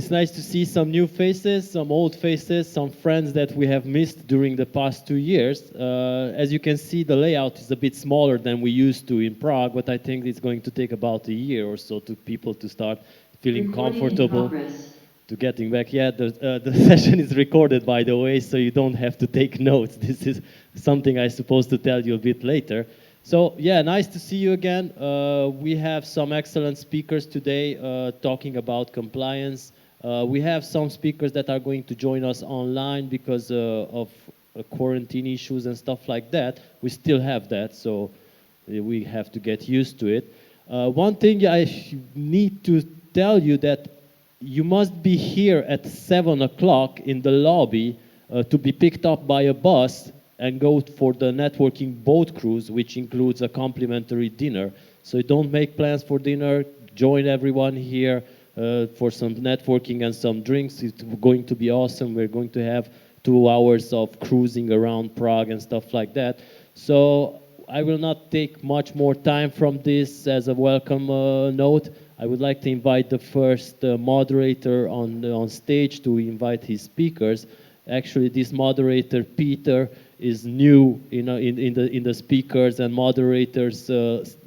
it's nice to see some new faces, some old faces, some friends that we have missed during the past 2 years. As you can see, the layout is a bit smaller than we used to in Prague, but I think it's going to take about a year or so to people to start feeling comfortable to getting back. Yeah, the session is recorded, by the way, so you don't have to take notes. This is something I'm supposed to tell you a bit later. So yeah, nice to see you again. We have some excellent speakers today talking about compliance. We have some speakers that are going to join us online because of quarantine issues and stuff like that. We still have that, so we have to get used to it. One thing I need to tell you that you must be here at 7 o'clock in the lobby to be picked up by a bus and go for the networking boat cruise, which includes a complimentary dinner. So don't make plans for dinner, join everyone here for some networking and some drinks. It's going to be awesome. We're going to have 2 hours of cruising around Prague and stuff like that. So I will not take much more time from this as a welcome note. I would like to invite the first moderator on stage to invite his speakers. Actually, this moderator, Peter, is new in the speakers and moderators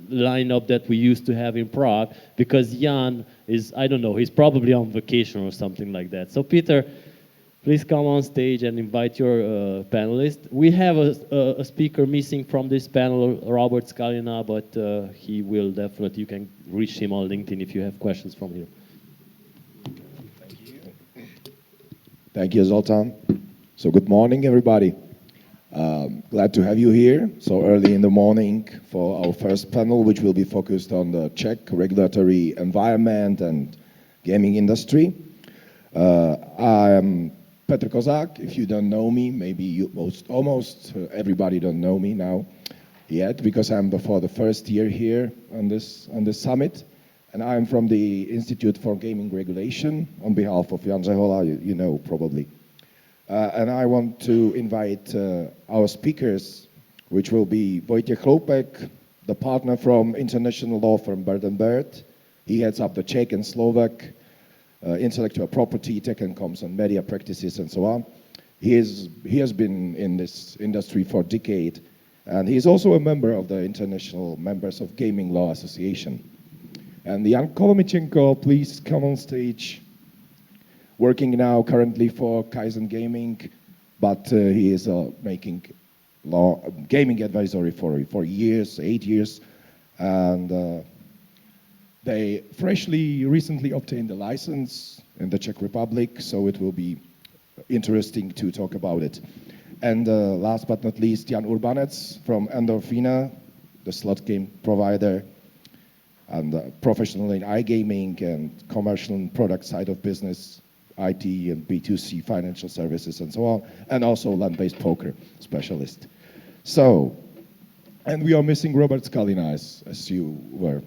lineup that we used to have in Prague, because Jan is, I don't know, he's probably on vacation or something like that. So Peter, please come on stage and invite your panelists. We have a speaker missing from this panel, Robert Skalina, but he will definitely, you can reach him on LinkedIn if you have questions from him. Thank you. Thank you, Zoltan. So good morning, everybody. Glad to have you here so early in the morning for our first panel, which will be focused on the Czech regulatory environment and gaming industry. I am Petr Kozák. If you don't know me, maybe you almost everybody don't know me now yet, because I'm for the first year here on this summit, and I'm from the Institute for Gaming Regulation on behalf of Jan Řehola, you know probably. And I want to invite our speakers, which will be Vojtech Chloupek, the partner from international law firm Bird & Bird. He heads up the Czech and Slovak intellectual property, tech and comms and media practices and so on. He has been in this industry for a decade, and he's also a member of the International Members of Gaming Law Association. And Jan Kolomicenko, please come on stage. Working now currently for Kaizen Gaming, but he is making gaming advisory for years, 8 years, and they recently obtained a license in the Czech Republic, so it will be interesting to talk about it. And last but not least, Jan Urbanec from Endorphina, the slot game provider, and professional in iGaming and commercial and product side of business, IT and B2C financial services and so on, and also land-based poker specialist. So, and we are missing Robert Skalina, as you were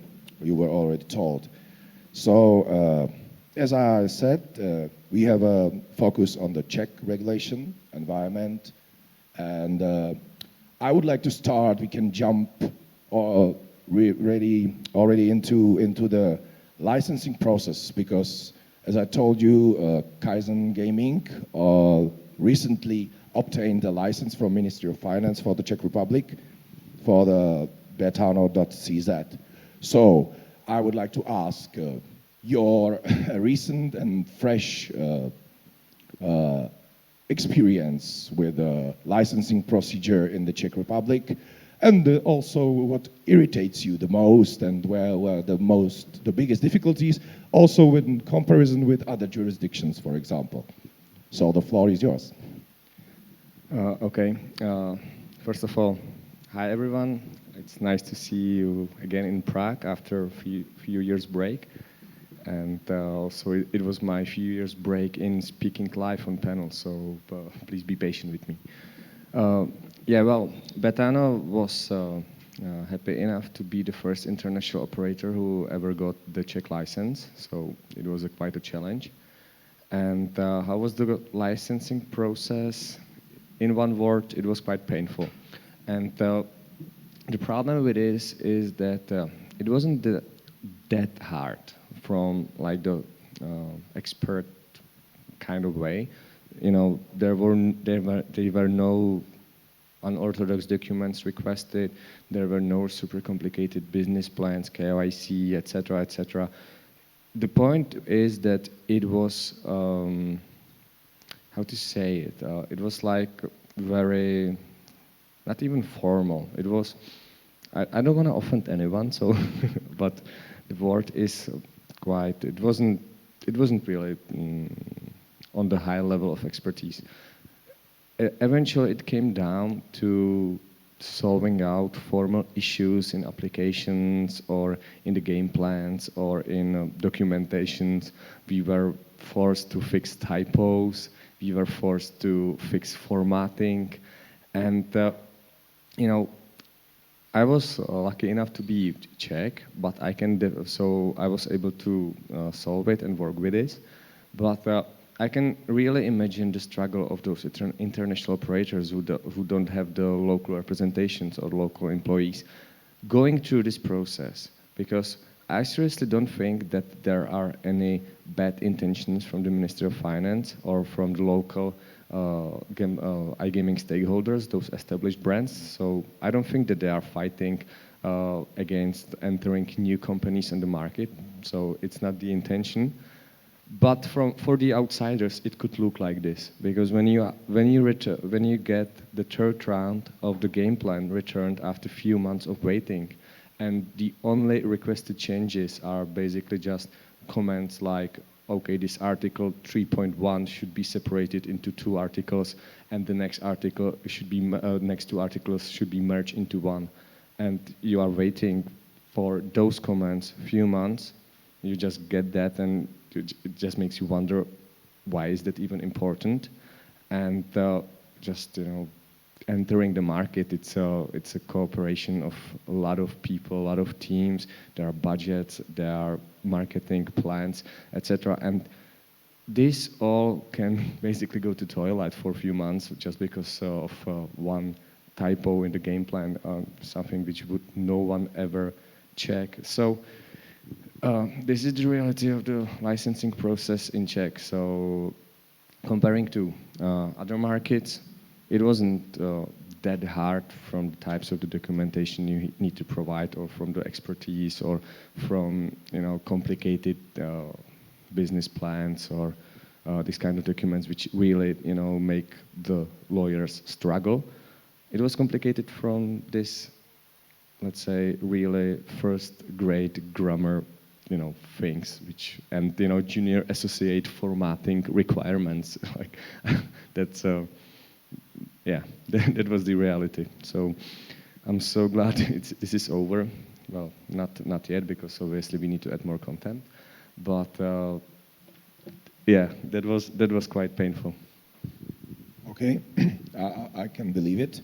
already told. So, as I said, we have a focus on the Czech regulation environment, and I would like to start. We can jump already into the licensing process, because as I told you, Kaizen Gaming recently obtained a license from Ministry of Finance for the Czech Republic for the Betano.cz. So I would like to ask your recent and fresh experience with the licensing procedure in the Czech Republic, and also what irritates you the most, and where the biggest difficulties, also in comparison with other jurisdictions, for example. So the floor is yours. Okay. First of all, hi everyone. It's nice to see you again in Prague after a few years break. And also it was my few years break in speaking live on panels, so please be patient with me. Yeah, well, Betano was happy enough to be the first international operator who ever got the Czech license, so it was quite a challenge. And how was the licensing process? In one word, it was quite painful. And the problem with this is that it wasn't that hard from like the expert kind of way. There were no unorthodox documents requested. There were no super complicated business plans, KYC, etc., etc. The point is that it was, how to say it? It was like very, not even formal. It was, I don't want to offend anyone, so, but the word is quite. It wasn't really on the high level of expertise. Eventually, it came down to solving out formal issues in applications or in the game plans or in documentations. We were forced to fix typos. We were forced to fix formatting. And, I was lucky enough to be Czech, but so I was able to solve it and work with this. But I can really imagine the struggle of those international operators who don't have the local representations or local employees going through this process, because I seriously don't think that there are any bad intentions from the Ministry of Finance or from the local iGaming stakeholders, those established brands. So I don't think that they are fighting against entering new companies in the market. So it's not the intention. But for the outsiders, it could look like this, because when you get the third round of the game plan returned after a few months of waiting, and the only requested changes are basically just comments like, okay, this article 3.1 should be separated into 2 articles, and the next article should be next 2 articles should be merged into one, and you are waiting for those comments a few months. You just get that, and it just makes you wonder, why is that even important? And just entering the market, it's a cooperation of a lot of people, a lot of teams. There are budgets, there are marketing plans, etc. And this all can basically go to toilet for a few months just because of one typo in the game plan, something which would no one ever check. So. This is the reality of the licensing process in Czech. So comparing to other markets, it wasn't that hard from the types of the documentation you need to provide, or from the expertise, or from complicated business plans, or these kind of documents which really make the lawyers struggle. It was complicated from this, let's say, really first grade grammar things, and junior associate formatting requirements. Like that's yeah, that was the reality. So I'm so glad this is over. Well, not yet, because obviously we need to add more content. But yeah, that was quite painful. Okay, I can believe it.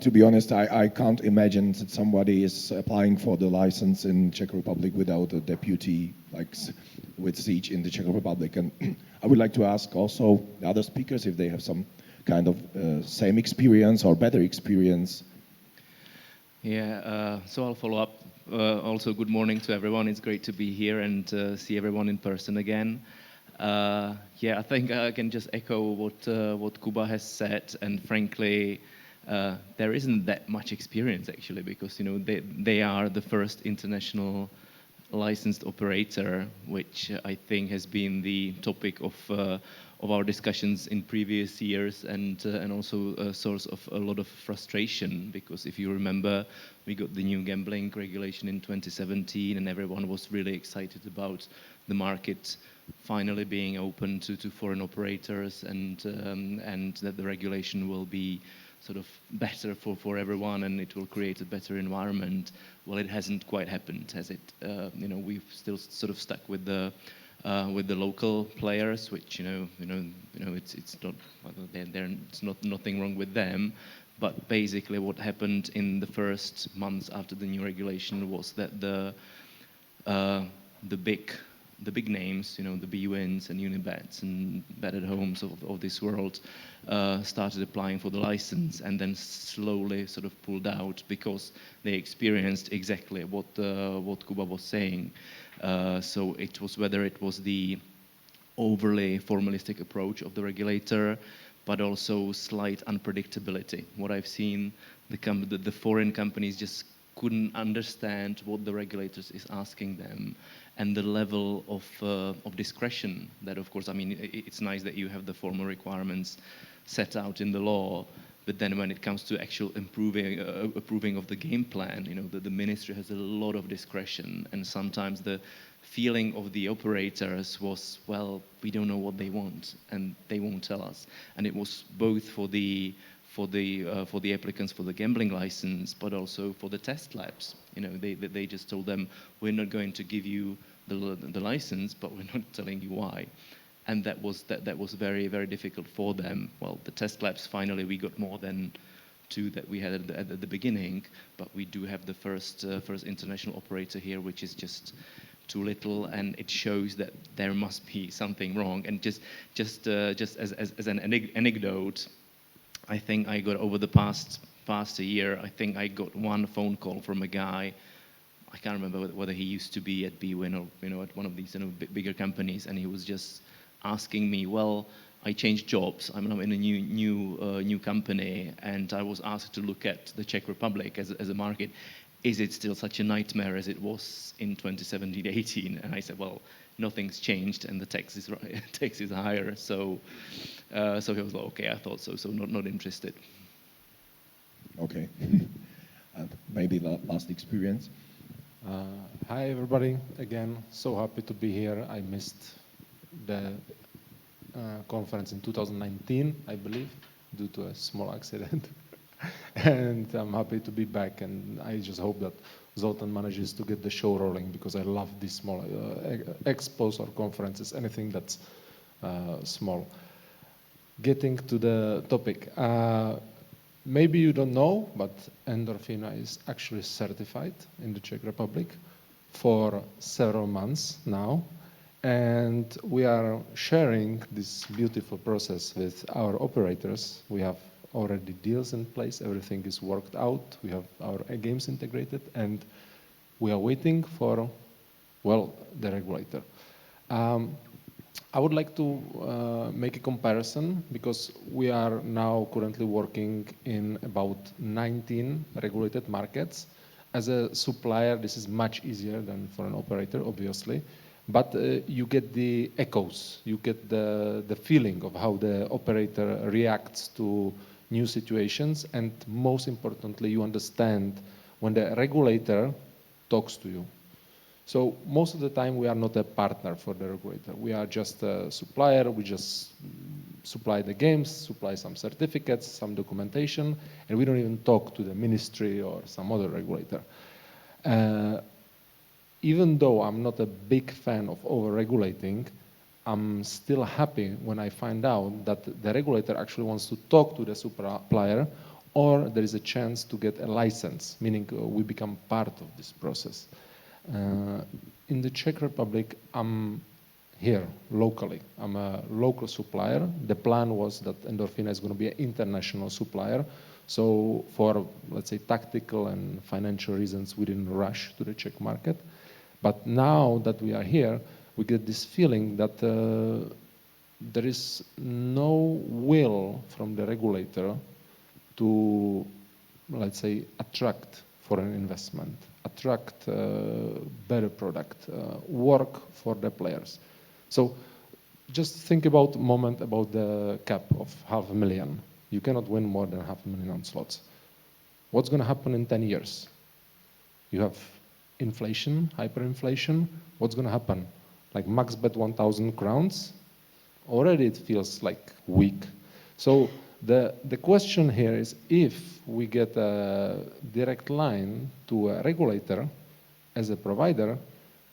To be honest, I can't imagine that somebody is applying for the license in Czech Republic without a deputy, like with siege in the Czech Republic. And I would like to ask also the other speakers if they have some kind of same experience or better experience. Yeah, so I'll follow up. Also, good morning to everyone. It's great to be here and see everyone in person again. Yeah, I think I can just echo what Kuba has said, and frankly, there isn't that much experience actually, because they are the first international licensed operator, which I think has been the topic of our discussions in previous years, and also a source of a lot of frustration, because if you remember, we got the new gambling regulation in 2017, and everyone was really excited about the market finally being open to foreign operators, and that the regulation will be sort of better for everyone, and it will create a better environment. Well, it hasn't quite happened, has it? We've still sort of stuck with the local players, which it's not, it's not nothing wrong with them, but basically what happened in the first months after the new regulation was that the big names, the bwins and Unibets and Bet@Homes of this world started applying for the license, and then slowly sort of pulled out because they experienced exactly what Kuba was saying. So it was whether it was the overly formalistic approach of the regulator, but also slight unpredictability. What I've seen, the foreign companies just couldn't understand what the regulators is asking them, and the level of discretion that, of course, I mean, it's nice that you have the formal requirements set out in the law, but then when it comes to actual approving of the game plan, you know, the ministry has a lot of discretion, and sometimes the feeling of the operators was, well, we don't know what they want, and they won't tell us. And it was both for the applicants for the gambling license, but also for the test labs. You know, they just told them, we're not going to give you the license, but we're not telling you why. And that was very, very difficult for them. Well, the test labs, finally, we got more than 2 that we had at the beginning, but we do have the first international operator here, which is just too little, and it shows that there must be something wrong. And just as an anecdote, I think I got over the past a year, I think I got 1 phone call from a guy. I can't remember whether he used to be at bwin or, you know, at one of these, you know, bigger companies, and he was just asking me, well, I changed jobs. I'm now in a new company, and I was asked to look at the Czech Republic as a market. Is it still such a nightmare as it was in 2017-18? And I said, well, nothing's changed, and the tax is higher. So he was like, okay, I thought so. So not interested. Okay. Maybe last experience. Hi everybody, again, so happy to be here. I missed the conference in 2019, I believe, due to a small accident. And I'm happy to be back, and I just hope that Zoltan manages to get the show rolling, because I love these small expos or conferences, anything that's small. Getting to the topic. Maybe you don't know, but Endorphina is actually certified in the Czech Republic for several months now. And we are sharing this beautiful process with our operators. We have already deals in place, everything is worked out. We have our games integrated, and we are waiting for, well, the regulator. I would like to make a comparison, because we are now currently working in about 19 regulated markets. As a supplier, this is much easier than for an operator, obviously, but you get the echoes, you get the feeling of how the operator reacts to new situations, and most importantly, you understand when the regulator talks to you. So most of the time, we are not a partner for the regulator. We are just a supplier. We just supply the games, supply some certificates, some documentation, and we don't even talk to the ministry or some other regulator. Even though I'm not a big fan of over-regulating, I'm still happy when I find out that the regulator actually wants to talk to the supplier, or there is a chance to get a license, meaning we become part of this process. In the Czech Republic, I'm here locally. I'm a local supplier. The plan was that Endorphina is going to be an international supplier. So for, let's say, tactical and financial reasons, we didn't rush to the Czech market. But now that we are here, we get this feeling that there is no will from the regulator to, let's say, attract foreign investment, attract better product, work for the players. So just think about a moment about the cap of 500,000. You cannot win more than 500,000 on slots. What's going to happen in 10 years? You have inflation, hyperinflation. What's going to happen? Like max bet 1,000 crowns? Already it feels like weak. So the question here is, if we get a direct line to a regulator as a provider,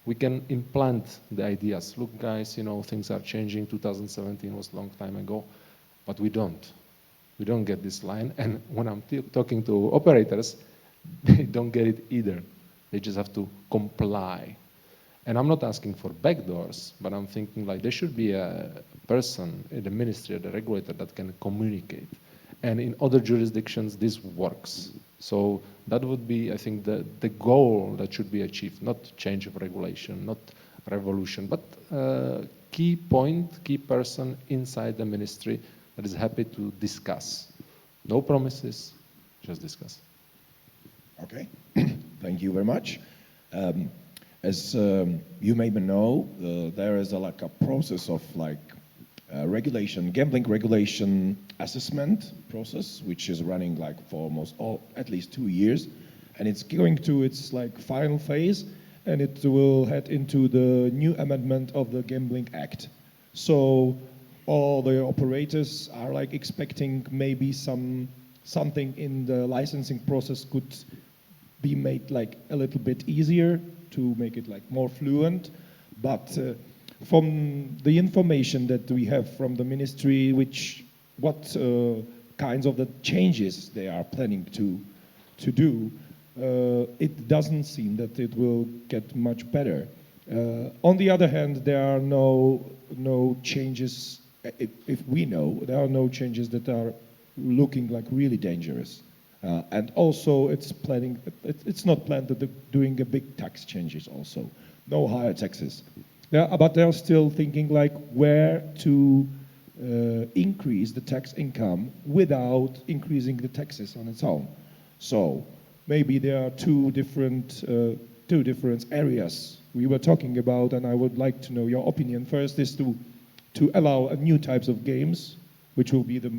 we can implant the ideas. Look, guys, you know, things are changing. 2017 was a long time ago, but we don't. We don't get this line. And when I'm talking to operators, they don't get it either. They just have to comply. And I'm not asking for backdoors, but I'm thinking like there should be a person in the ministry or the regulator that can communicate. And in other jurisdictions, this works. So that would be, I think, the goal that should be achieved, not change of regulation, not revolution. But key point, key person inside the ministry that is happy to discuss. No promises, just discuss. Okay, thank you very much. As you maybe know, there is like a process of regulation, gambling regulation assessment process, which is running like for at least 2 years, and it's going to its like final phase, and it will head into the new amendment of the Gambling Act. So all the operators are like expecting maybe something in the licensing process could be made like a little bit easier to make it like more fluent. But from the information that we have from the ministry, what kinds of the changes they are planning to do, it doesn't seem that it will get much better. On the other hand, there are no changes, if we know, there are no changes that are looking like really dangerous. And also it's not planned that they're doing a big tax changes also. No higher taxes. But they're still thinking like where to increase the tax income without increasing the taxes on its own. So maybe there are two different areas we were talking about, and I would like to know your opinion. First is to allow new types of games, which will be the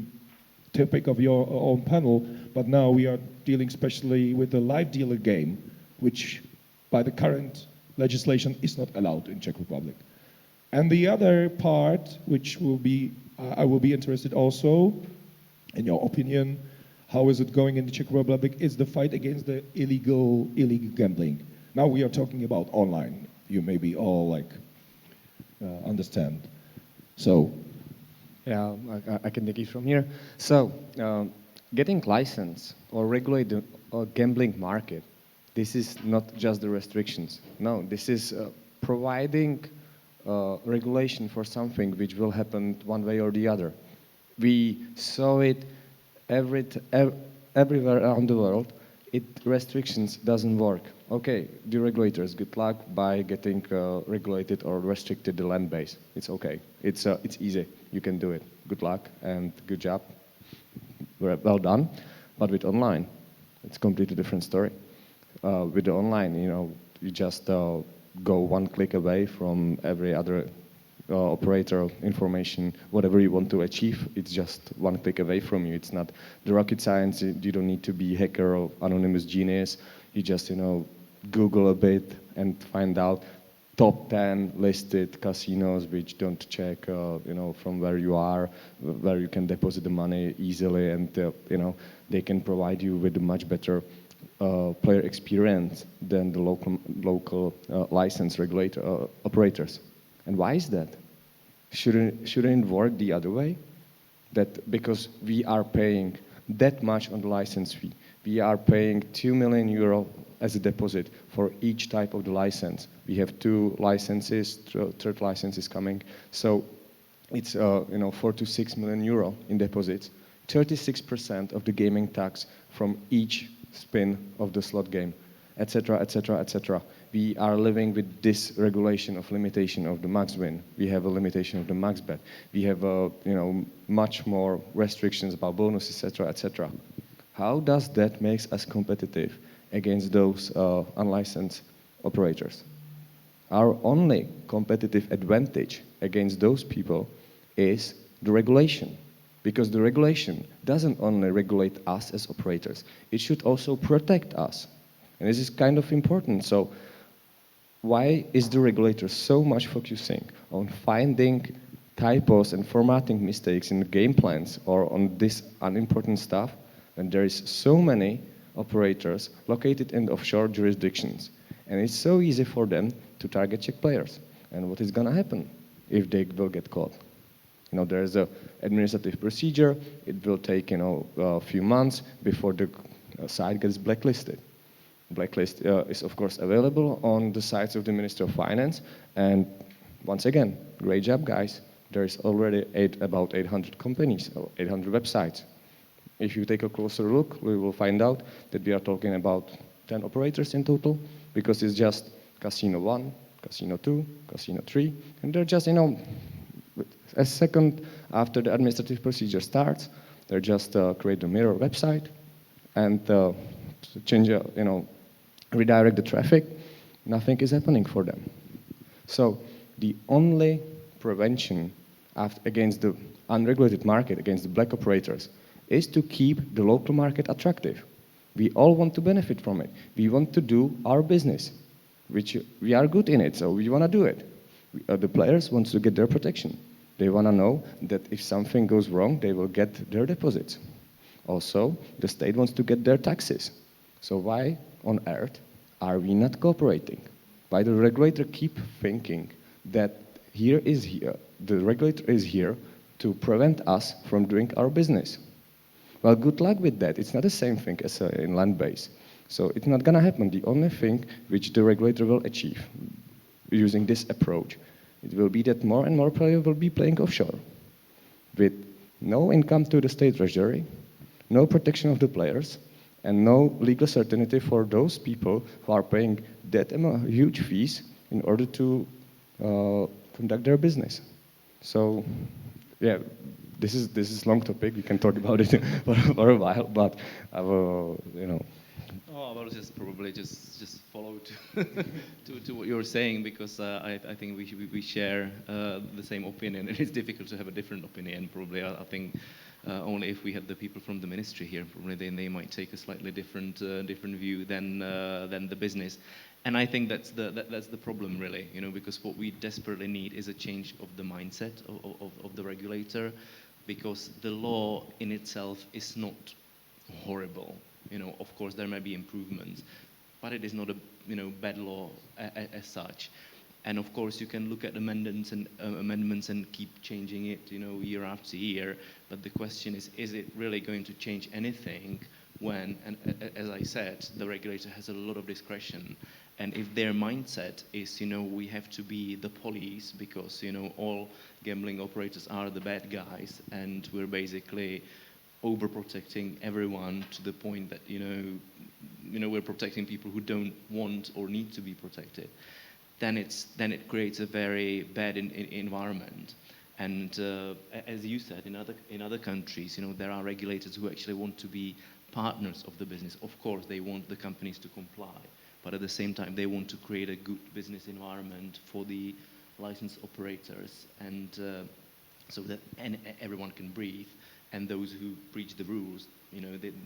topic of your own panel, but now we are dealing especially with the live dealer game, which by the current legislation is not allowed in Czech Republic. And the other part, which will be, I will be interested also, in your opinion, how is it going in the Czech Republic, is the fight against the illegal gambling. Now we are talking about online. You maybe all like understand. So. Yeah, I can take it from here. So, getting license or regulate the gambling market, this is not just the restrictions. No, this is providing regulation for something which will happen one way or the other. We saw it everywhere around the world. Restrictions doesn't work. Okay, the regulators, good luck by getting regulated or restricted the land base. It's okay. It's easy. You can do it. Good luck and good job. Well done. But with online, it's a completely different story. With the online, you just go one click away from every other operator information, whatever you want to achieve, it's just one click away from you. It's not the rocket science. You don't need to be hacker or anonymous genius. You just, Google a bit and find out top 10 listed casinos which don't check, from where you are, where you can deposit the money easily, and, they can provide you with a much better player experience than the local license regulator operators. And why is that? Shouldn't it work the other way? That because we are paying that much on the license fee, we are paying 2 million euro as a deposit for each type of the license. We have 2 licenses, third license is coming. So it's 4 to 6 million euro in deposits. 36% of the gaming tax from each spin of the slot game, etc., etc., etc. We are living with this regulation of limitation of the max win. We have a limitation of the max bet. We have much more restrictions about bonuses, etc., etc. How does that make us competitive against those unlicensed operators? Our only competitive advantage against those people is the regulation. Because the regulation doesn't only regulate us as operators, it should also protect us. And this is kind of important. So why is the regulator so much focusing on finding typos and formatting mistakes in the game plans or on this unimportant stuff when there is so many operators located in offshore jurisdictions? And it's so easy for them to target Czech players. And what is going to happen if they will get caught? There's an administrative procedure. It will take, a few months before the site gets blacklisted. Blacklist is, of course, available on the sites of the Ministry of Finance. And once again, great job, guys. There's already about 800 companies, or 800 websites. If you take a closer look, we will find out that we are talking about 10 operators in total, because it's just Casino 1, Casino 2, Casino 3, and they're just, a second after the administrative procedure starts, they just create a mirror website and change, redirect the traffic. Nothing is happening for them. So the only prevention against the unregulated market, against the black operators, is to keep the local market attractive. We all want to benefit from it. We want to do our business, which we are good in it, so we want to do it. The players want to get their protection. They want to know that if something goes wrong, they will get their deposits. Also, the state wants to get their taxes. So why on earth are we not cooperating? Why the regulator keep thinking that the regulator is here to prevent us from doing our business? Well, good luck with that. It's not the same thing as in land-based. So it's not going to happen. The only thing which the regulator will achieve using this approach, it will be that more and more players will be playing offshore with no income to the state treasury, no protection of the players, and no legal certainty for those people who are paying that huge fees in order to conduct their business. So, yeah, this is long topic. We can talk about it for a while, but I will, Oh, I will just probably just follow to what you're saying, because I think we share the same opinion. It is difficult to have a different opinion. Probably I think only if we have the people from the ministry here, probably they might take a slightly different view than the business. And I think that's the problem, really, because what we desperately need is a change of the mindset of the regulator, because the law in itself is not horrible. Of course there may be improvements, but it is not a bad law as such. And of course you can look at amendments and keep changing it, year after year. But the question is it really going to change anything when, and as I said, the regulator has a lot of discretion. And if their mindset is, we have to be the police because, all gambling operators are the bad guys, and we're basically overprotecting everyone to the point that, we're protecting people who don't want or need to be protected, then it creates a very bad environment. And as you said, in other countries, there are regulators who actually want to be partners of the business. Of course, they want the companies to comply, but at the same time, they want to create a good business environment for the licensed operators, and so that everyone can breathe, and those who breach the rules,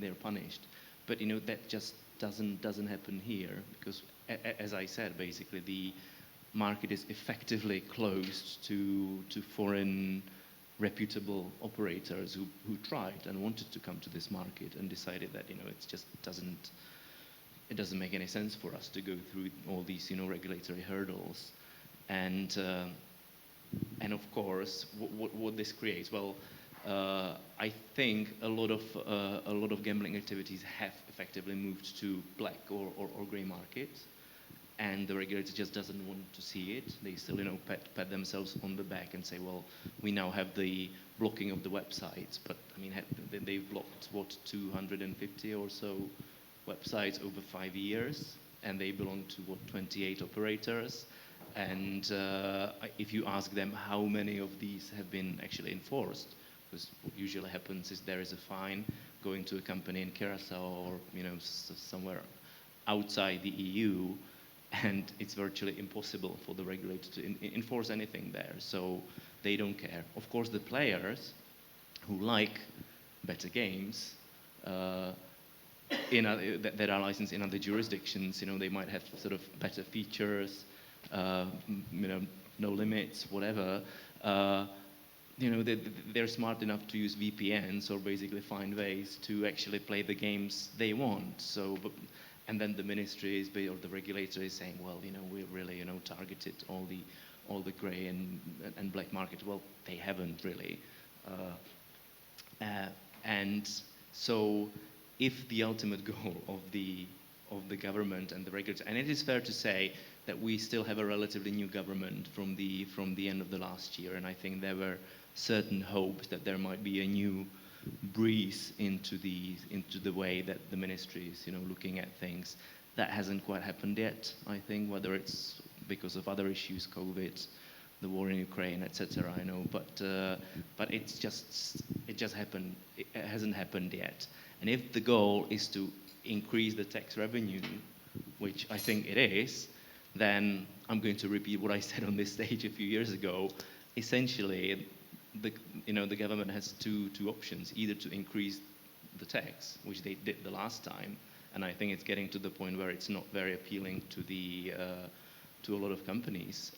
they're punished. But that just doesn't happen here, because as I said, basically the market is effectively closed to foreign reputable operators who tried and wanted to come to this market and decided that it just doesn't make any sense for us to go through all these regulatory hurdles. And of course what this creates, well, I think a lot of gambling activities have effectively moved to black or grey markets, and the regulator just doesn't want to see it. They still, pat themselves on the back and say, well, we now have the blocking of the websites, but I mean, they've blocked 250 or so websites over 5 years, and they belong to 28 operators. And if you ask them how many of these have been actually enforced, because what usually happens is there is a fine going to a company in Curacao or somewhere outside the EU, and it's virtually impossible for the regulator to enforce anything there. So they don't care. Of course, the players who like better games that are licensed in other jurisdictions, they might have sort of better features, no limits, whatever. They're smart enough to use VPNs or basically find ways to actually play the games they want. So, and then the ministry or the regulator is saying, well, we really, targeted all the grey and black market. Well, they haven't really. And so, if the ultimate goal of the government and the regulator, and it is fair to say that we still have a relatively new government from the end of the last year, and I think there were certain hopes that there might be a new breeze into the way that the ministry is looking at things. That hasn't quite happened yet, I think, whether it's because of other issues, COVID, the war in Ukraine, etc. I know, but it just happened. It hasn't happened yet. And if the goal is to increase the tax revenue, which I think it is, then I'm going to repeat what I said on this stage a few years ago. Essentially, the government has two options: either to increase the tax, which they did the last time, and I think it's getting to the point where it's not very appealing to a lot of companies,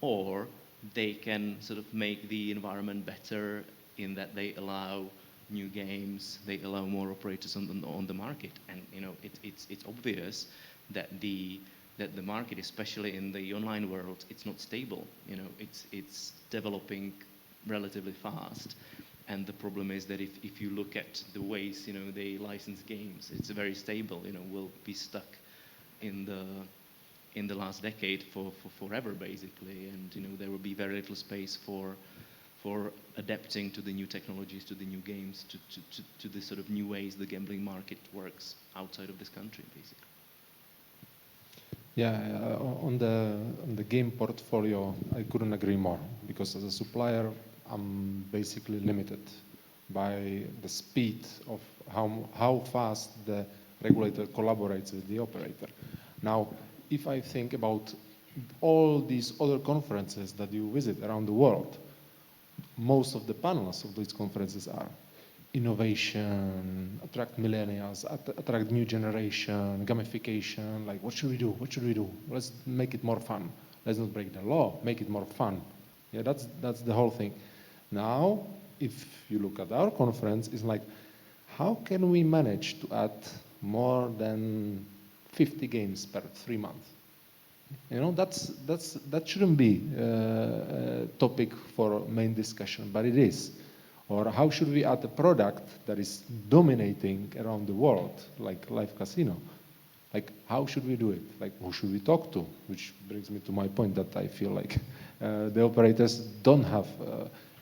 or they can sort of make the environment better in that they allow new games, they allow more operators on the market, and it's obvious that the market, especially in the online world, it's not stable. It's developing relatively fast, and the problem is that if you look at the ways they license games, it's very stable. We'll be stuck in the last decade for forever basically, and there will be very little space for adapting to the new technologies, to the new games, to the sort of new ways the gambling market works outside of this country, basically. Yeah, on the game portfolio, I couldn't agree more, because as a supplier, I'm basically limited by the speed of how fast the regulator collaborates with the operator. Now, if I think about all these other conferences that you visit around the world, most of the panels of these conferences are innovation, attract millennials, attract new generation, gamification, like what should we do? What should we do? Let's make it more fun. Let's not break the law, make it more fun. Yeah, that's the whole thing. Now, if you look at our conference, it's like, how can we manage to add more than 50 games per 3 months? That shouldn't be a topic for main discussion, but it is. Or how should we add a product that is dominating around the world, like live casino? Like, how should we do it? Like, who should we talk to? Which brings me to my point that I feel like the operators don't have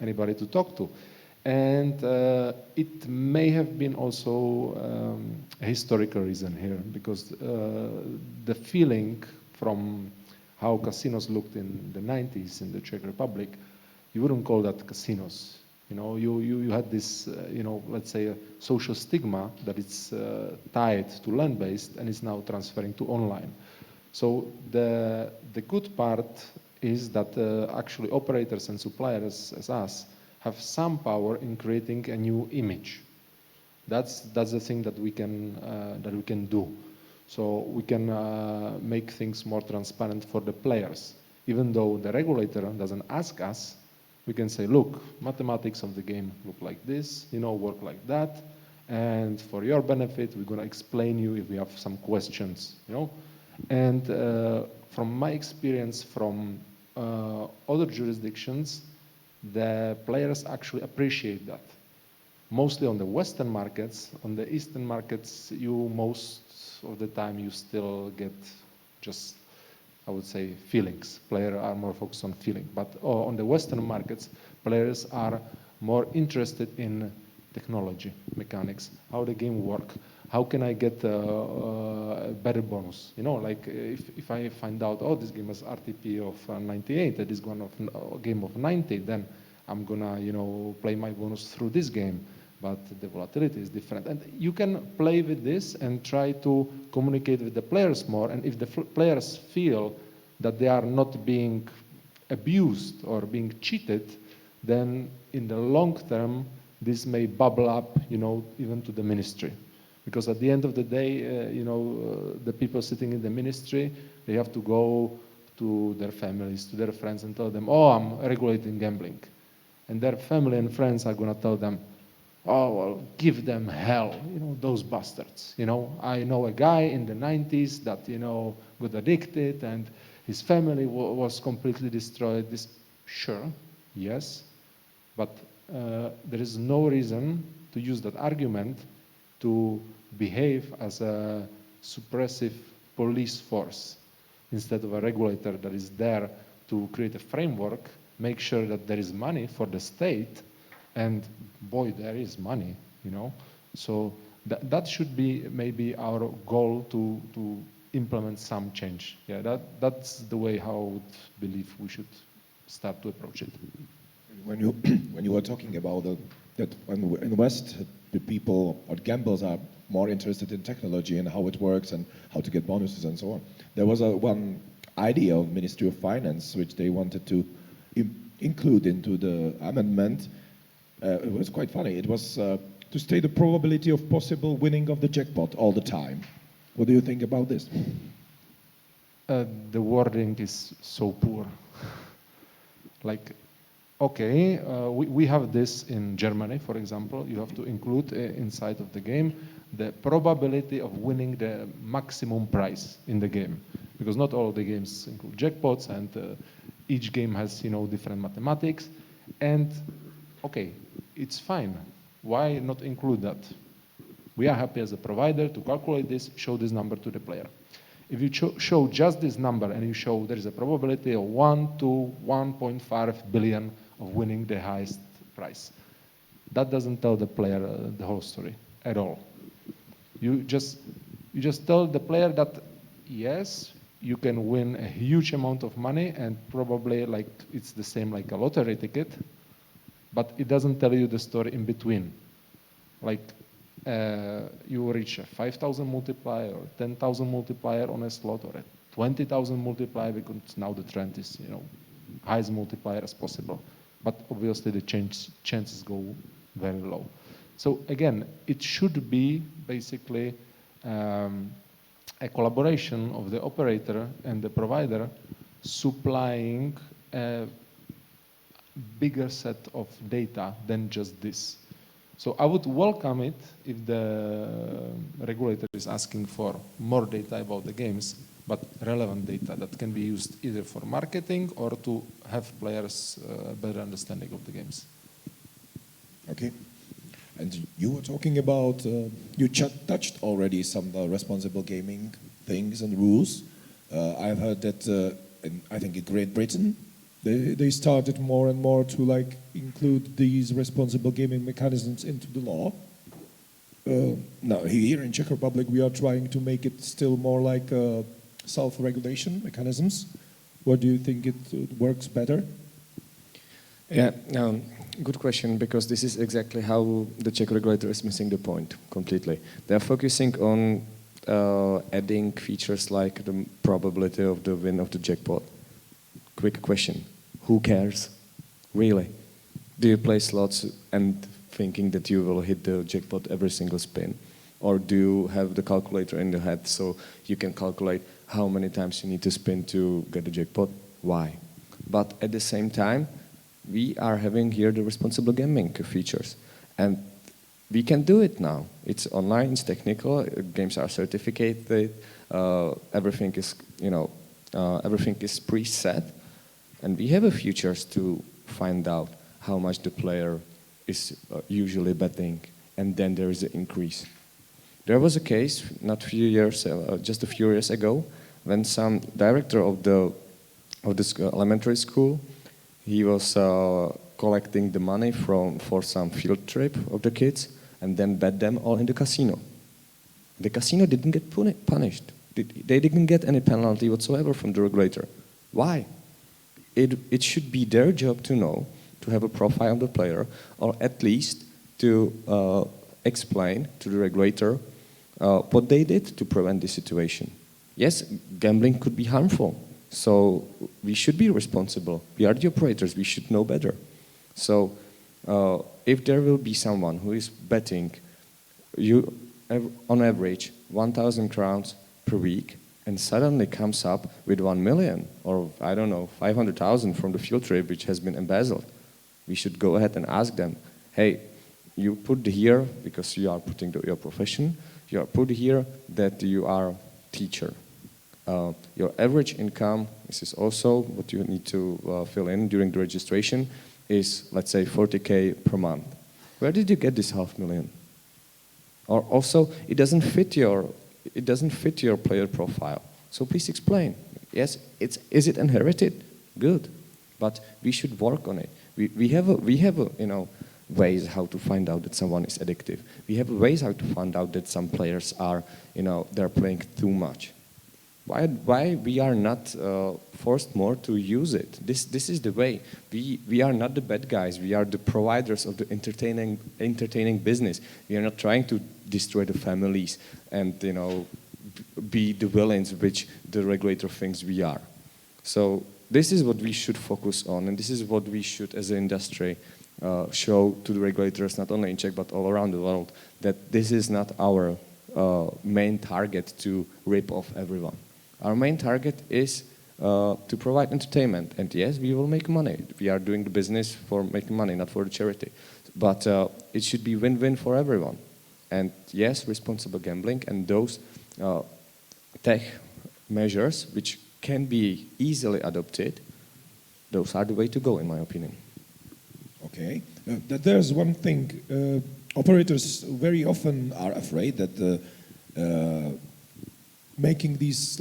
anybody to talk to. And it may have been also a historical reason here, because the feeling from how casinos looked in the 90s in the Czech Republic, you wouldn't call that casinos. You had this, let's say, a social stigma that it's tied to land-based and is now transferring to online. So the good part is that actually operators and suppliers as us have some power in creating a new image. That's the thing that we can do. So we can make things more transparent for the players. Even though the regulator doesn't ask us, we can say, look, mathematics of the game look like this, work like that, and for your benefit, we're going to explain you if we have some questions, And from my experience from other jurisdictions, the players actually appreciate that. Mostly on the Western markets. On the Eastern markets, most of the time you still get just, I would say, feelings. Players are more focused on feeling. But on the Western markets, players are more interested in technology, mechanics, how the game works. How can I get a better bonus? Like if I find out, oh, this game has RTP of 98, that is one of a game of 90, then I'm gonna, play my bonus through this game. But the volatility is different. And you can play with this and try to communicate with the players more. And if the players feel that they are not being abused or being cheated, then in the long term, this may bubble up, even to the ministry. Because at the end of the day, the people sitting in the ministry, they have to go to their families, to their friends and tell them, oh, I'm regulating gambling. And their family and friends are going to tell them, oh, well, give them hell, those bastards. I know a guy in the 90s that, got addicted and his family was completely destroyed. Sure, yes, but there is no reason to use that argument to behave as a suppressive police force instead of a regulator that is there to create a framework, make sure that there is money for the state, and boy, there is money, So that should be maybe our goal to implement some change. Yeah, that's the way how I would believe we should start to approach it. When you when you were talking about that in the West, the people or gamblers are more interested in technology and how it works and how to get bonuses and so on. There was one idea of Ministry of Finance which they wanted to include into the amendment. It was quite funny. It was to state the probability of possible winning of the jackpot all the time. What do you think about this? The wording is so poor. Like, okay, we have this in Germany, for example. You have to include inside of the game the probability of winning the maximum prize in the game, because not all of the games include jackpots, and each game has different mathematics. And okay, it's fine. Why not include that? We are happy as a provider to calculate this, show this number to the player. If you show just this number and you show there is a probability of 1 to 1.5 billion of winning the highest prize, that doesn't tell the player the whole story at all. You just tell the player that yes, you can win a huge amount of money and probably like it's the same like a lottery ticket, but it doesn't tell you the story in between. Like you will reach a 5,000 multiplier or 10,000 multiplier on a slot, or a 20,000 multiplier, because now the trend is highest multiplier as possible. But obviously the chances go very low. So again, it should be basically a collaboration of the operator and the provider supplying a bigger set of data than just this. So I would welcome it if the regulator is asking for more data about the games, but relevant data that can be used either for marketing or to have players better understanding of the games. Okay. And you were talking about, you touched already some responsible gaming things and rules. I've heard that, I think in Great Britain, they started more and more to like include these responsible gaming mechanisms into the law. Now here in Czech Republic, we are trying to make it still more like self-regulation mechanisms. What do you think it works better? Yeah, good question, because this is exactly how the Czech regulator is missing the point completely. They are focusing on adding features like the probability of the win of the jackpot. Quick question, who cares? Really? Do you play slots and thinking that you will hit the jackpot every single spin? Or do you have the calculator in your head so you can calculate how many times you need to spin to get the jackpot? Why? But at the same time, we are having here the responsible gaming features, and we can do it now. It's online, it's technical, games are certificated, everything is, everything is preset, and we have a features to find out how much the player is usually betting, and then there is an increase. There was a case not a few years, just a few years ago, when some director of this elementary school, he was collecting the money for some field trip of the kids and then bet them all in the casino. The casino didn't get punished. They didn't get any penalty whatsoever from the regulator. Why? It should be their job to know, to have a profile of the player, or at least to explain to the regulator what they did to prevent this situation. Yes, gambling could be harmful. So we should be responsible. We are the operators. We should know better. So if there will be someone who is betting on average 1,000 crowns per week and suddenly comes up with 1 million or, I don't know, 500,000 from the field trip which has been embezzled, we should go ahead and ask them, hey, you put here, because you are putting your profession, you are put here that you are teacher. Your average income, this is also what you need to fill in during the registration, is, let's say, 40K per month. Where did you get this 500,000? Or also, it doesn't fit your player profile. So please explain. Yes, is it inherited? Good, but we should work on it. We have ways how to find out that someone is addictive. We have ways how to find out that some players are, they're playing too much. why we are not forced more to use it? This is the way. We are not the bad guys. We are the providers of the entertaining business. We are not trying to destroy the families and be the villains which the regulator thinks we are. So this is what we should focus on, and this is what we should, as an industry, show to the regulators, not only in Czech but all around the world, that this is not our main target to rip off everyone. Our main target is to provide entertainment, and yes, we will make money. We are doing the business for making money, not for the charity. But it should be win-win for everyone. And yes, responsible gambling and those tech measures which can be easily adopted, those are the way to go, in my opinion. Okay. There's one thing. Operators very often are afraid that making these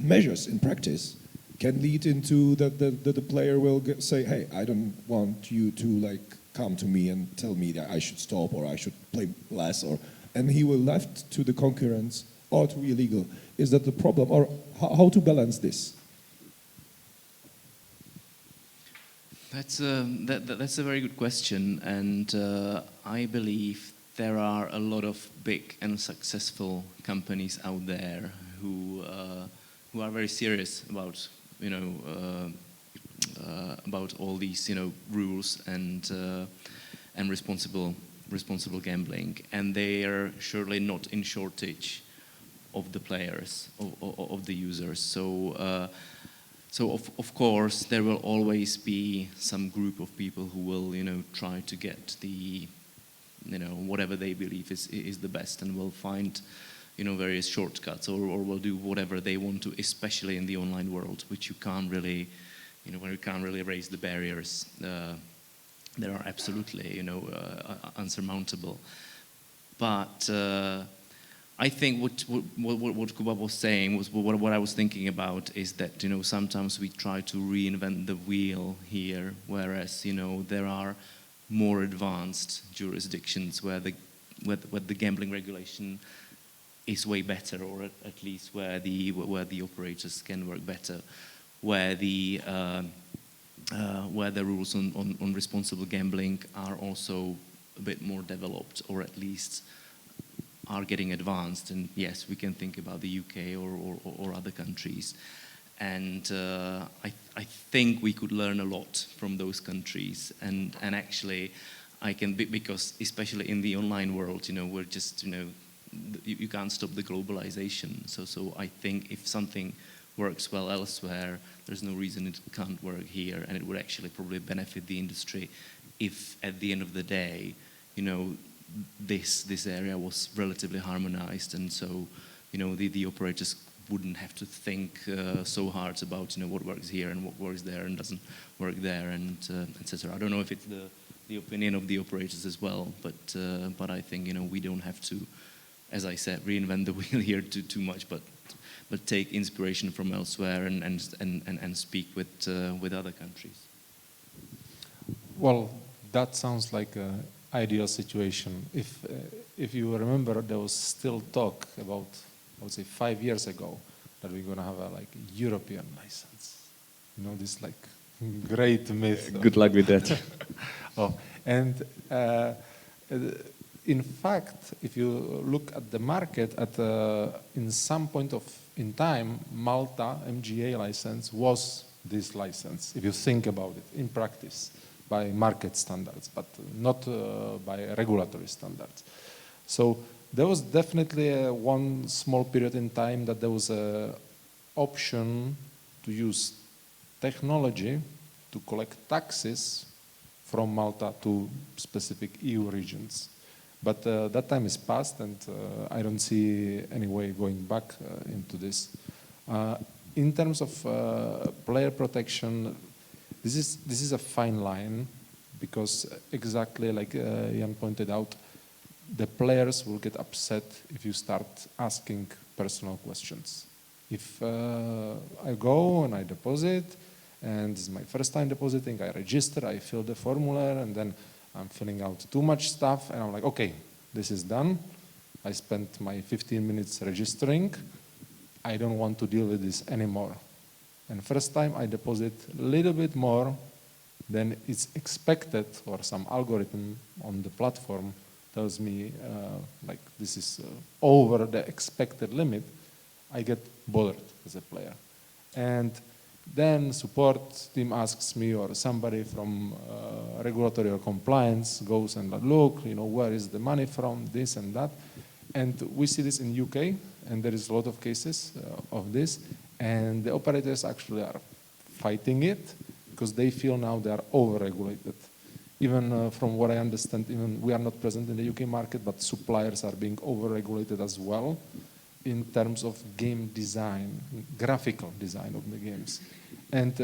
measures in practice can lead into that the player will say, "Hey, I don't want you to come to me and tell me that I should stop or I should play less," and he will left to the concurrence or to illegal. Is that the problem, or how to balance this? That's a very good question, and I believe there are a lot of big and successful companies out there who are very serious about about all these rules and responsible gambling, and they are surely not in shortage of the players, of the users. So of course there will always be some group of people who will try to get the whatever they believe is the best, and will find various shortcuts or will do whatever they want to, especially in the online world, which you can't really when you can't really raise the barriers. They are absolutely unsurmountable. But I think what Kuba was saying was what I was thinking about is that sometimes we try to reinvent the wheel here, whereas there are more advanced jurisdictions where the gambling regulation is way better, or at least where the operators can work better, where the rules on responsible gambling are also a bit more developed, or at least are getting advanced. And yes, we can think about the UK or other countries, and I think we could learn a lot from those countries. And actually, I can because especially in the online world, we're just you can't stop the globalization. So I think if something works well elsewhere, there's no reason it can't work here, and it would actually probably benefit the industry if at the end of the day, this area was relatively harmonized, and so the operators wouldn't have to think so hard about what works here and what works there and doesn't work there, and etc. I don't know if it's the opinion of the operators as well, but I think we don't have to, as I said, reinvent the wheel here too much, but take inspiration from elsewhere and speak with other countries. Well, that sounds like an ideal situation. If you remember, there was still talk about, I would say 5 years ago, that we're going to have a European license. This great myth. Good luck with that. And in fact, if you look at the market, in some point in time, Malta MGA license was this license, if you think about it, in practice, by market standards, but not by regulatory standards. So there was definitely one small period in time that there was an option to use technology to collect taxes from Malta to specific EU regions. But that time is past, and I don't see any way going back into this. In terms of player protection, this is a fine line, because exactly like Jan pointed out, the players will get upset if you start asking personal questions. If I go and I deposit, and this is my first time depositing, I register, I fill the formula, and then I'm filling out too much stuff, and I'm like, okay, this is done. I spent my 15 minutes registering, I don't want to deal with this anymore. And first time I deposit a little bit more than it's expected, or some algorithm on the platform tells me like this is over the expected limit, I get bothered as a player. And then support team asks me, or somebody from regulatory or compliance goes and look, where is the money from, this and that. And we see this in UK, and there is a lot of cases of this. And the operators actually are fighting it because they feel now they are over-regulated. Even from what I understand, even we are not present in the UK market, but suppliers are being over-regulated as well in terms of game design, graphical design of the games. And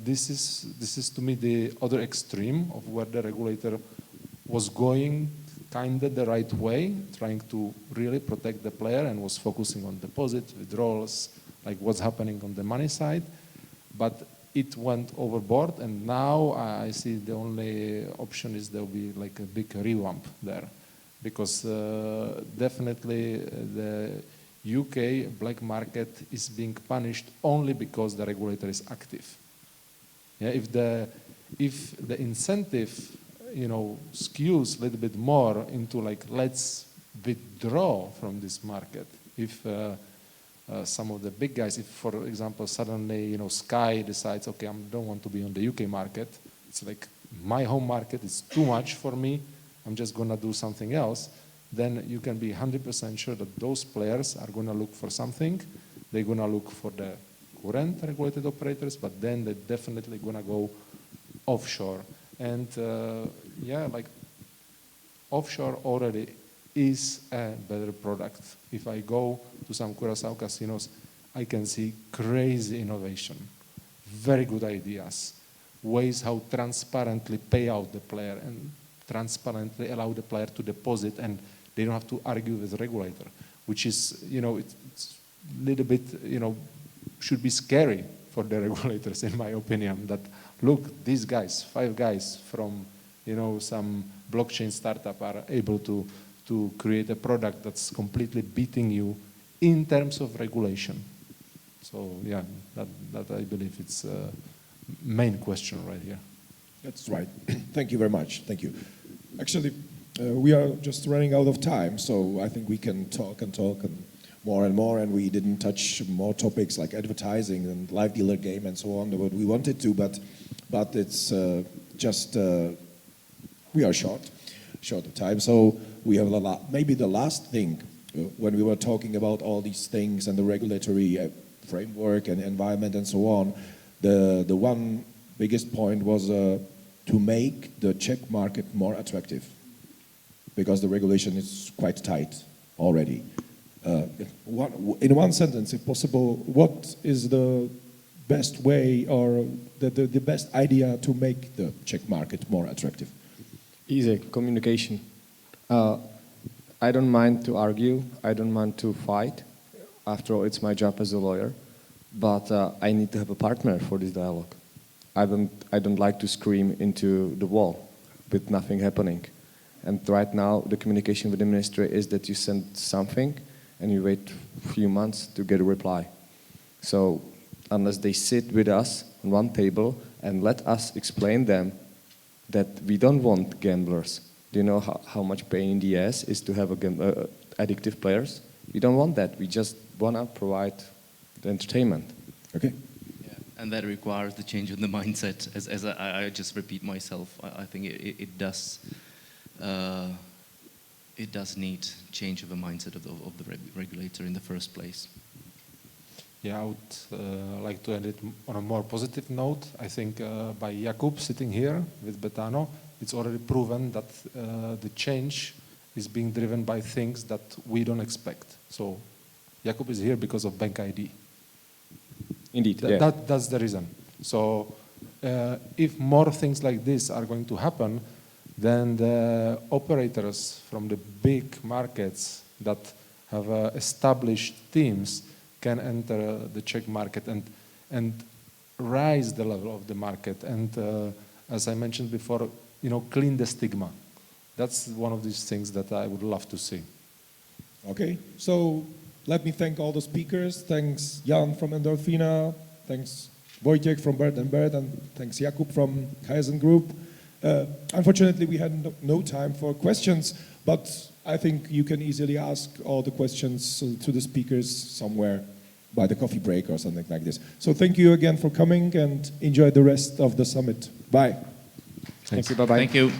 this is to me the other extreme of where the regulator was going kind of the right way, trying to really protect the player and was focusing on deposit, withdrawals, like what's happening on the money side. But it went overboard, and now I see the only option is there'll be like a big revamp there. Because definitely the UK black market is being punished only because the regulator is active. Yeah, if the incentive, skews a little bit more into like let's withdraw from this market. If some of the big guys, if for example suddenly Sky decides, okay, I don't want to be on the UK market. It's like my home market is too much for me. I'm just gonna do something else. Then you can be 100% sure that those players are going to look for something. They're going to look for the current regulated operators, but then they're definitely going to go offshore. And yeah, like offshore already is a better product. If I go to some Curaçao casinos, I can see crazy innovation, very good ideas, ways how transparently pay out the player and transparently allow the player to deposit, and they don't have to argue with the regulator, which is, it's a little bit, should be scary for the regulators, in my opinion, that look, these guys, 5 guys from, some blockchain startup are able to create a product that's completely beating you in terms of regulation. So yeah, that I believe it's a main question right here. That's right. Thank you very much. Thank you. Actually, we are just running out of time, so I think we can talk and more, and we didn't touch more topics like advertising and live dealer game and so on, what we wanted to, but it's just, we are short of time, so we have maybe the last thing, when we were talking about all these things and the regulatory framework and environment and so on, the one biggest point was to make the Czech market more attractive, because the regulation is quite tight already. In one sentence, if possible, what is the best way or the best idea to make the Czech market more attractive? Easy, communication. I don't mind to argue, I don't mind to fight. After all, it's my job as a lawyer, but I need to have a partner for this dialogue. I don't like to scream into the wall with nothing happening. And right now, the communication with the ministry is that you send something and you wait a few months to get a reply. So unless they sit with us on one table and let us explain them that we don't want gamblers. Do you know how much pain in the ass is to have addictive players? We don't want that. We just want to provide the entertainment. Okay. Yeah, and that requires the change in the mindset. As I just repeat myself, I think it does. It does need change of the mindset of the regulator in the first place. Yeah, I would like to end it on a more positive note. I think by Jakub sitting here with Betano, it's already proven that the change is being driven by things that we don't expect. So Jakub is here because of Bank ID. Indeed, yeah. That's the reason. So if more things like this are going to happen, then the operators from the big markets that have established teams can enter the Czech market and rise the level of the market. And as I mentioned before, clean the stigma. That's one of these things that I would love to see. Okay, so let me thank all the speakers. Thanks Jan from Endorphina. Thanks Vojtech from Bird and Bird, and thanks Jakub from Kaizen Group. Unfortunately, we had no time for questions, but I think you can easily ask all the questions to the speakers somewhere by the coffee break or something like this. So thank you again for coming and enjoy the rest of the summit. Bye. Thank you. Bye-bye. Thank you.